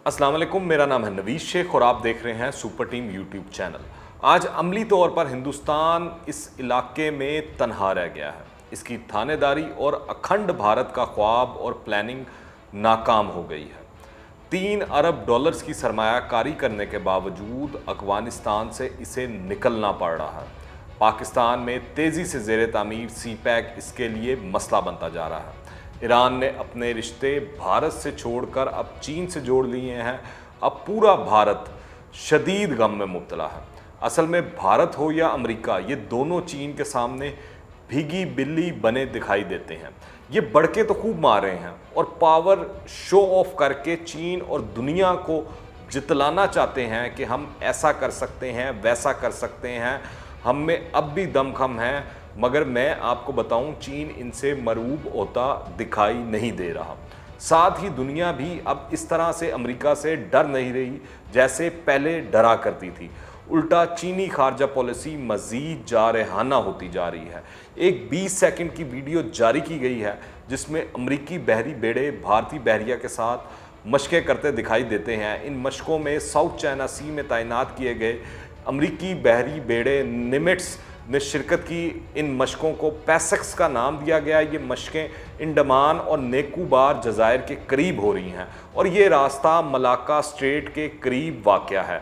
अस्सलाम वालेकुम, मेरा नाम है नवीश शेख और आप देख रहे हैं सुपर टीम यूट्यूब चैनल। आज अमली तौर पर हिंदुस्तान इस इलाके में तन्हा रह गया है। इसकी थानेदारी और अखंड भारत का ख्वाब और प्लानिंग नाकाम हो गई है। 3 अरब डॉलर्स की सरमायाकारी करने के बावजूद अफगानिस्तान से इसे निकलना पड़ रहा है। पाकिस्तान में तेज़ी से ज़ेर तामीर सी पैक इसके लिए मसला बनता जा रहा है। ईरान ने अपने रिश्ते भारत से छोड़कर अब चीन से जोड़ लिए हैं। अब पूरा भारत शदीद गम में मुब्तला है। असल में भारत हो या अमेरिका, ये दोनों चीन के सामने भीगी बिल्ली बने दिखाई देते हैं। ये बड़के तो खूब मार रहे हैं और पावर शो ऑफ करके चीन और दुनिया को जितलाना चाहते हैं कि हम ऐसा कर सकते हैं, वैसा कर सकते हैं, हम में अब भी दमखम है। मगर मैं आपको बताऊं, चीन इनसे मरूब होता दिखाई नहीं दे रहा। साथ ही दुनिया भी अब इस तरह से अमेरिका से डर नहीं रही जैसे पहले डरा करती थी। उल्टा चीनी खारजा पॉलिसी मज़ीद जारहाना होती जा रही है। एक 20 सेकंड की वीडियो जारी की गई है जिसमें अमरीकी बहरी बेड़े भारतीय बहरिया के साथ मशक़ें करते दिखाई देते हैं। इन मशक़ों में साउथ चाइना सी में तैनात किए गए अमरीकी बहरी बेड़े निमिट्स ने शिरकत की। इन मशकों को पैसेक्स का नाम दिया गया। ये मशकें इंडमान और निकोबार जज़ायर के करीब हो रही हैं और ये रास्ता मलाक्का स्ट्रेट के करीब वाक़या है।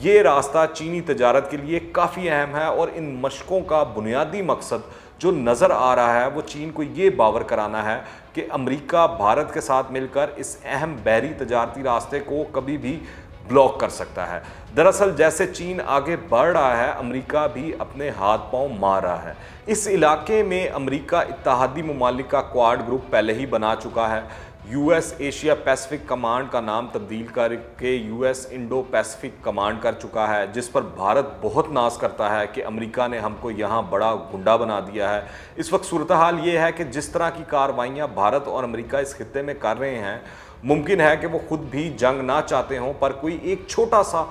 ये रास्ता चीनी तजारत के लिए काफ़ी अहम है और इन मशकों का बुनियादी मकसद जो नज़र आ रहा है वो चीन को ये बावर कराना है कि अमेरिका भारत के साथ मिलकर इस अहम बहरी तजारती रास्ते को कभी भी ब्लॉक कर सकता है। दरअसल जैसे चीन आगे बढ़ रहा है, अमेरिका भी अपने हाथ पांव मार रहा है। इस इलाके में अमेरिका इत्तेहादी ममालिक का क्वाड ग्रुप पहले ही बना चुका है। यूएस एशिया पैसिफिक कमांड का नाम तब्दील करके यूएस इंडो पैसिफिक कमांड कर चुका है, जिस पर भारत बहुत नाज करता है कि अमेरिका ने हमको यहाँ बड़ा गुंडा बना दिया है। इस वक्त सूरत हाल ये है कि जिस तरह की कार्रवाइयाँ भारत और अमेरिका इस खित्ते में कर रहे हैं, मुमकिन है कि वो खुद भी जंग ना चाहते हों, पर कोई एक छोटा सा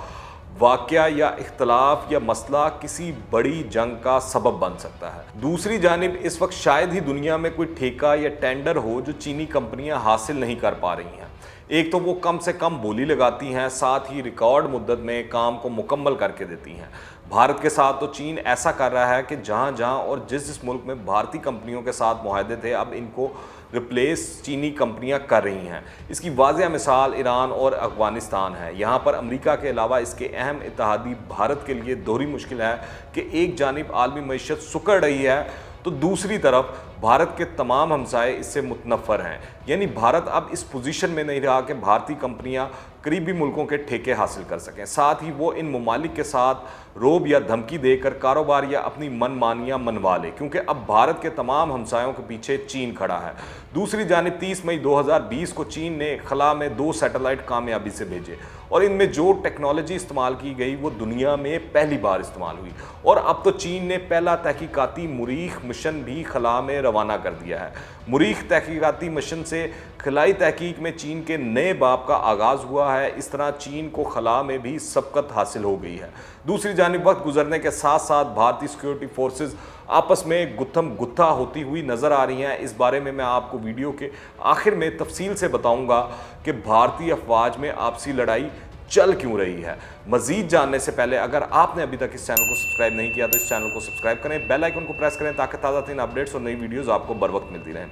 वाक़या या इख्तलाफ या मसला किसी बड़ी जंग का सबब बन सकता है। दूसरी जानिब इस वक्त शायद ही दुनिया में कोई ठेका या टेंडर हो जो चीनी कंपनियां हासिल नहीं कर पा रही हैं। एक तो वो कम से कम बोली लगाती हैं, साथ ही रिकॉर्ड मुद्दत में काम को मुकम्मल करके देती हैं। भारत के साथ तो चीन ऐसा कर रहा है कि जहाँ जहाँ और जिस मुल्क में भारतीय कंपनियों के साथ मुआहदे थे, अब इनको रिप्लेस चीनी कंपनियां कर रही हैं। इसकी वाज़ेह मिसाल ईरान और अफगानिस्तान है। यहाँ पर अमेरिका के अलावा इसके अहम इत्तेहादी भारत के लिए दोहरी मुश्किल है कि एक जानिब आलमी मईशत सुकड़ रही है तो दूसरी तरफ भारत के तमाम हमसाए इससे मुतनफ़र हैं। यानी भारत अब इस पोजीशन में नहीं रहा कि भारतीय कंपनियां करीबी मुल्कों के ठेके हासिल कर सकें। साथ ही वो इन ममालिक के साथ रोब या धमकी देकर कारोबार या अपनी मनमानियां मनवा ले, क्योंकि अब भारत के तमाम हमसायों के पीछे चीन खड़ा है। दूसरी जानिब 30 मई 2020 को चीन ने खला में 2 सैटेलाइट कामयाबी से भेजे और इनमें जो टेक्नोलॉजी इस्तेमाल की गई वो दुनिया में पहली बार इस्तेमाल हुई। और अब तो चीन ने पहला तहकीकाती मुरीख मिशन भी खला में रवाना कर दिया है। मुरीख तहकीकाती मिशन से खलाई तहकीक में चीन के नए बाब का आगाज़ हुआ है। इस तरह चीन को खला में भी सबकत हासिल हो गई है। दूसरी जानिब वक्त गुजरने के साथ साथ भारतीय सिक्योरिटी फोर्सेस आपस में गुत्थम गुत्था होती हुई नज़र आ रही हैं। इस बारे में मैं आपको वीडियो के आखिर में तफसील से बताऊंगा कि भारतीय अफवाज में आपसी लड़ाई चल क्यों रही है। मज़ीद जानने से पहले अगर आपने अभी तक इस चैनल को सब्सक्राइब नहीं किया तो इस चैनल को सब्सक्राइब करें, बेल आइकन को प्रेस करें ताकि ताज़ा तीन अपडेट्स और नई वीडियोस आपको बर वक्त मिलती रहें।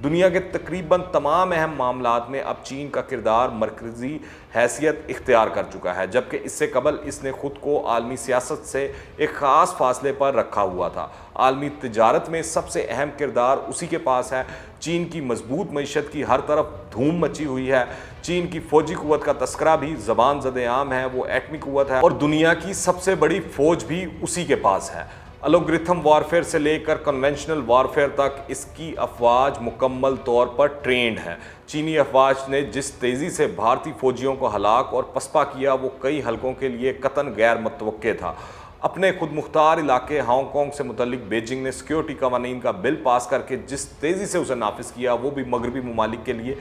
दुनिया के तकरीबन तमाम अहम मामलात में अब चीन का किरदार मरकज़ी हैसियत इख्तियार कर चुका है, जबकि इससे कबल इसने खुद को आलमी सियासत से एक ख़ास फासले पर रखा हुआ था। आलमी तिजारत में सबसे अहम किरदार उसी के पास है। चीन की मजबूत मईशत की हर तरफ धूम मची हुई है। चीन की फौजी कुव्वत का तस्करा भी ज़बान ज़द-ए-आम है, वो एटमी कुव्वत है और दुनिया की सबसे बड़ी फौज भी उसी के पास है। एल्गोरिथम वारफेयर से लेकर कन्वेंशनल वारफेयर तक इसकी अफवाज मुकम्मल तौर पर ट्रेंड है। चीनी अफवाज ने जिस तेज़ी से भारतीय फौजियों को हलाक और पसपा किया वो कई हलकों के लिए कतन गैर मुतवक्के था। अपने खुद मुख्तार इलाके हांगकांग से मुतल्लिक बीजिंग ने सिक्योरिटी कवानीन का बिल पास करके जिस तेज़ी से उसे नाफिज किया वो भी मगरबी ममालिक के लिए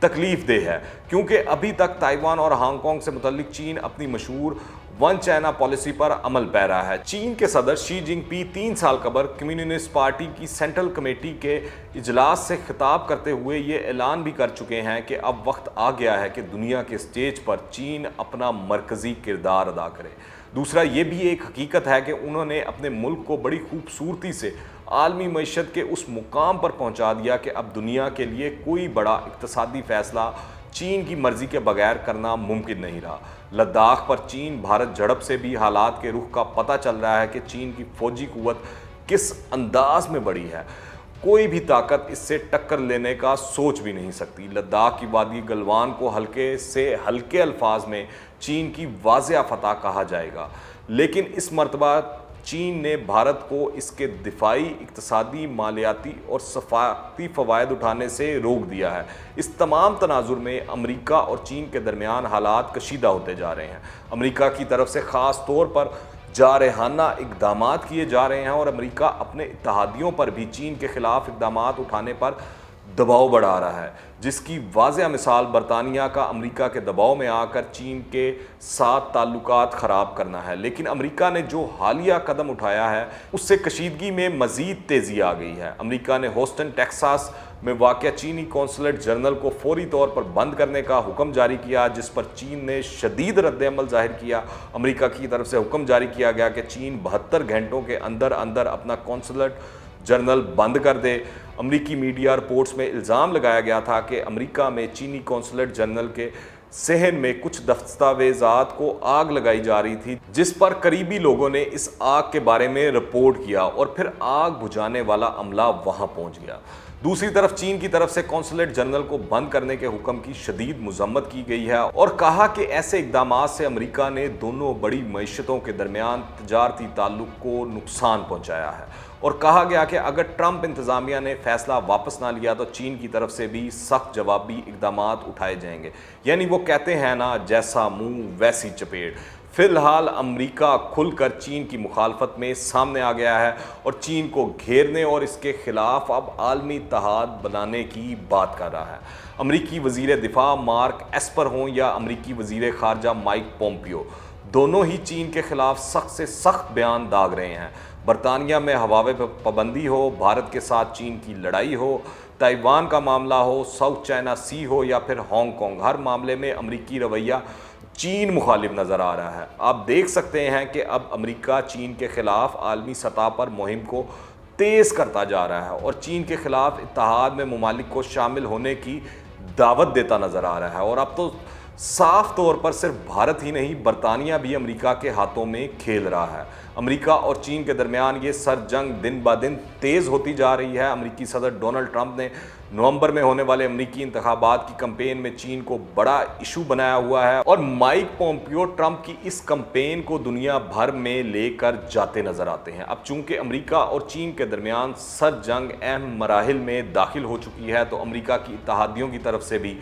तकलीफ देह है, क्योंकि अभी तक ताइवान और हांगकांग से मुतल्लिक चीन अपनी मशहूर वन चाइना पॉलिसी पर अमल पैरा है। चीन के सदर शी जिनपिंग 3 साल कबल कम्युनिस्ट पार्टी की सेंट्रल कमेटी के इजलास से खिताब करते हुए ये ऐलान भी कर चुके हैं कि अब वक्त आ गया है कि दुनिया के स्टेज पर चीन अपना मरकजी किरदार अदा करे। दूसरा ये भी एक हकीकत है कि उन्होंने अपने मुल्क को बड़ी खूबसूरती से आलमी मईशत के उस मुकाम पर पहुंचा दिया कि अब दुनिया के लिए कोई बड़ा इक्तसादी फैसला चीन की मर्जी के बगैर करना मुमकिन नहीं रहा। लद्दाख पर चीन भारत झड़प से भी हालात के रुख का पता चल रहा है कि चीन की फौजी कुव्वत किस अंदाज में बढ़ी है। कोई भी ताकत इससे टक्कर लेने का सोच भी नहीं सकती। लद्दाख की वादी गलवान को हल्के से हल्के अल्फाज में चीन की वाज़ेह फतह कहा जाएगा, लेकिन इस मरतबा चीन ने भारत को इसके दिफाई, इक्तसादी, मालियाती और सफारती फ़वायद उठाने से रोक दिया है। इस तमाम तनाजुर में अमेरिका और चीन के दरमियान हालात कशीदा होते जा रहे हैं। अमेरिका की तरफ से ख़ास तौर पर जारहाना इक़दाम किए जा रहे हैं और अमेरिका अपने इत्तहादियों पर भी चीन के ख़िलाफ़ इक़दाम उठाने पर दबाव बढ़ा रहा है, जिसकी वाज़ेह मिसाल बरतानिया का अमेरिका के दबाव में आकर चीन के साथ ताल्लुकात ख़राब करना है। लेकिन अमेरिका ने जो हालिया कदम उठाया है उससे कशीदगी में मज़ीद तेज़ी आ गई है। अमेरिका ने ह्यूस्टन टेक्सास में वाक़या चीनी कौंसलेट जनरल को फौरी तौर पर बंद करने का हुक्म जारी किया, जिस पर चीन ने शदीद रद्द-ए-अमल ज़ाहिर किया। अमेरिका की तरफ से हुक्म जारी किया गया कि चीन 72 घंटों के अंदर अंदर अपना कौंसलेट जनरल बंद कर दे। अमेरिकी मीडिया रिपोर्ट्स में इल्ज़ाम लगाया गया था कि अमेरिका में चीनी कौंसलेट जनरल के सहन में कुछ दस्तावेज़ात को आग लगाई जा रही थी, जिस पर करीबी लोगों ने इस आग के बारे में रिपोर्ट किया और फिर आग बुझाने वाला अमला वहां पहुंच गया। दूसरी तरफ चीन की तरफ से कौंसलेट जनरल को बंद करने के हुक्म की शदीद मजम्मत की गई है और कहा कि ऐसे इक़दाम से अमेरिका ने दोनों बड़ी मईशतों के दरमियान तजारती ताल्लुक को नुकसान पहुंचाया है। और कहा गया कि अगर ट्रंप इंतज़ामिया ने फैसला वापस ना लिया तो चीन की तरफ से भी सख्त जवाबी इक़दाम उठाए जाएंगे। यानी वो कहते हैं ना, जैसा मुंह वैसी चपेट। फिलहाल अमेरिका खुलकर चीन की मुखालफत में सामने आ गया है और चीन को घेरने और इसके खिलाफ अब आलमी इत्तेहाद बनाने की बात कर रहा है। अमेरिकी वज़ीर दिफा मार्क एस्पर हों या अमेरिकी वज़ीर ख़ारजा माइक पोम्पियो, दोनों ही चीन के खिलाफ सख्त से सख्त बयान दाग रहे हैं। बरतानिया में हवावे पर पाबंदी हो, भारत के साथ चीन की लड़ाई हो, ताइवान का मामला हो, साउथ चाइना सी हो या फिर हांगकांग, हर मामले में अमेरिकी रवैया चीन मुखालिफ नज़र आ रहा है। आप देख सकते हैं कि अब अमेरिका चीन के ख़िलाफ़ आलमी सतह पर मुहिम को तेज़ करता जा रहा है और चीन के ख़िलाफ़ इत्तेहाद में ममालिक को शामिल होने की दावत देता नज़र आ रहा है। और अब तो साफ तौर पर सिर्फ भारत ही नहीं, बरतानिया भी अमेरिका के हाथों में खेल रहा है। अमेरिका और चीन के दरमियान ये सर जंग दिन ब दिन तेज़ होती जा रही है। अमेरिकी सदर डोनाल्ड ट्रंप ने नवंबर में होने वाले अमेरिकी इंतखाबात की कैंपेन में चीन को बड़ा इशू बनाया हुआ है और माइक पोम्पियो ट्रंप की इस कैंपेन को दुनिया भर में लेकर जाते नजर आते हैं। अब चूंकि अमेरिका और चीन के दरमियान सर जंग अहम मराहिल में दाखिल हो चुकी है, तो अमेरिका की इत्तेहादियों की तरफ से भी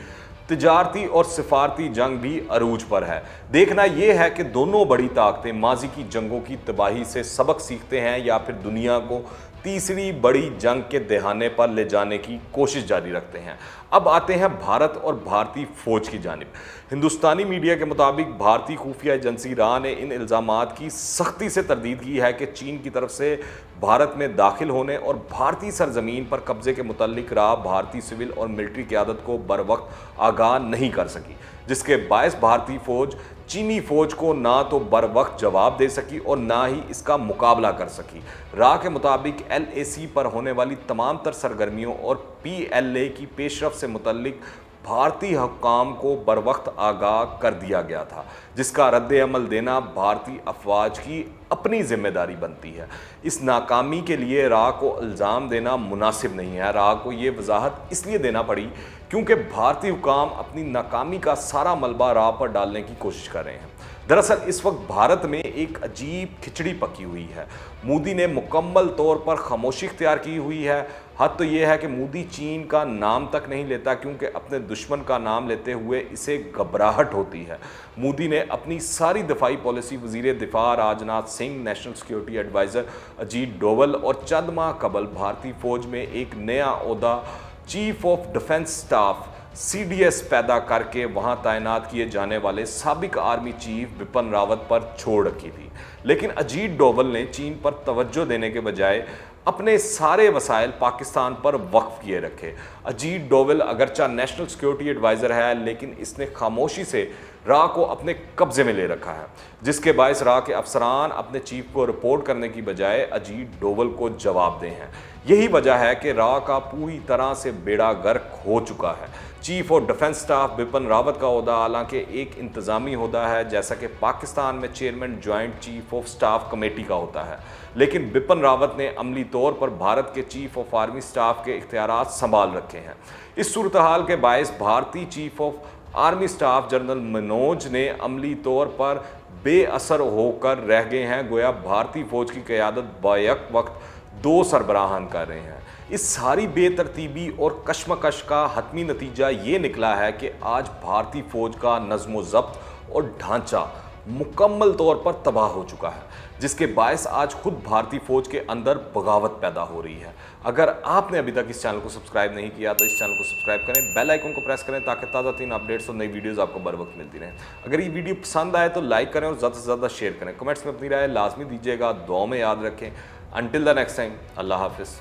तिजारती और सिफारती जंग भी अरूज पर है। देखना यह है कि दोनों बड़ी ताकतें माजी की जंगों की तबाही से सबक सीखते हैं या फिर दुनिया को तीसरी बड़ी जंग के दहाने पर ले जाने की कोशिश जारी रखते हैं। अब आते हैं भारत और भारतीय फौज की जानिब। हिंदुस्तानी मीडिया के मुताबिक भारतीय खुफिया एजेंसी रा ने इन इल्ज़ामात की सख्ती से तरदीद की है कि चीन की तरफ से भारत में दाखिल होने और भारतीय सरजमीन पर कब्जे के मुतल्लिक रा भारतीय सिविल और मिलिट्री क़यादत को बर वक्त आगाह नहीं कर सकी, जिसके बायस भारतीय फ़ौज चीनी फ़ौज को ना तो बर वक्त जवाब दे सकी और ना ही इसका मुकाबला कर सकी। रा के मुताबिक LAC पर होने वाली तमाम तर सरगर्मियों और PLA की पेशरफ से मुतल्लिक भारतीय हुक्काम को बर वक्त आगाह कर दिया गया था, जिसका रद्द-ए-अमल देना भारतीय अफवाज की अपनी जिम्मेदारी बनती है। इस नाकामी के लिए रा को इल्ज़ाम देना मुनासिब नहीं है। रा को ये वजाहत इसलिए देना पड़ी क्योंकि भारतीय हुक्काम अपनी नाकामी का सारा मलबा रा पर डालने की कोशिश कर रहे हैं। दरअसल इस वक्त भारत में एक अजीब खिचड़ी पकी हुई है। मोदी ने मुकम्मल तौर पर खामोशी इख्तियार की हुई है। हद तो यह है कि मोदी चीन का नाम तक नहीं लेता, क्योंकि अपने दुश्मन का नाम लेते हुए इसे घबराहट होती है। मोदी ने अपनी सारी दिफाई पॉलिसी वज़ीर दिफा Rajnath Singh, national security adviser Ajit Doval और चंद माह कबल भारतीय फ़ौज में एक नया ओहदा chief of defence staff CDS पैदा करके वहां तैनात किए जाने वाले साबिक आर्मी चीफ बिपिन रावत पर छोड़ रखी थी। लेकिन अजीत डोवल ने चीन पर तवज्जो देने के बजाय अपने सारे वसाइल पाकिस्तान पर वक्फ किए रखे। अजीत डोवल अगरचा नेशनल सिक्योरिटी एडवाइज़र है, लेकिन इसने खामोशी से राह को अपने कब्जे में ले रखा है, जिसके बायस राह के अफसरान अपने चीफ को रिपोर्ट करने की बजाय अजीत डोवल को जवाब दे हैं। यही वजह है कि राह का पूरी तरह से बेड़ा गर्क हो चुका है। Chief of defence staff Bipin Rawat का ओहदा हालांकि एक इंतज़ामी ओहदा है, जैसा कि पाकिस्तान में chairman joint chief of staff committee का होता है, लेकिन बिपिन रावत ने अमली तौर पर भारत के चीफ ऑफ आर्मी स्टाफ के इख्तियारात संभाल रखे हैं। इस सूरत हाल के बायस भारतीय chief of army staff general Manoj ने अमली तौर पर बेअसर होकर रह गए हैं, गोया भारतीय फौज की क़यादत बैक वक्त दो सरबराहान कर रहे हैं। इस सारी बेतरतीबी और कशमकश का हतमी नतीजा ये निकला है कि आज भारतीय फौज का नज़्म ज़ब्त और ढांचा मुकम्मल तौर पर तबाह हो चुका है, जिसके बायस आज खुद भारतीय फौज के अंदर बगावत पैदा हो रही है। अगर आपने अभी तक इस चैनल को सब्सक्राइब नहीं किया तो इस चैनल को सब्सक्राइब करें, बेल आइकन को प्रेस करें ताकि ताज़ा तीन अपडेट्स और नई वीडियोस आपको बर वक्त मिलती रहें। अगर ये वीडियो पसंद आए तो लाइक करें और ज़्यादा से ज़्यादा शेयर करें। कमेंट्स में अपनी राय लाजमी दीजिएगा, दुआओं में याद रखें। Until the next time, Allah Hafiz.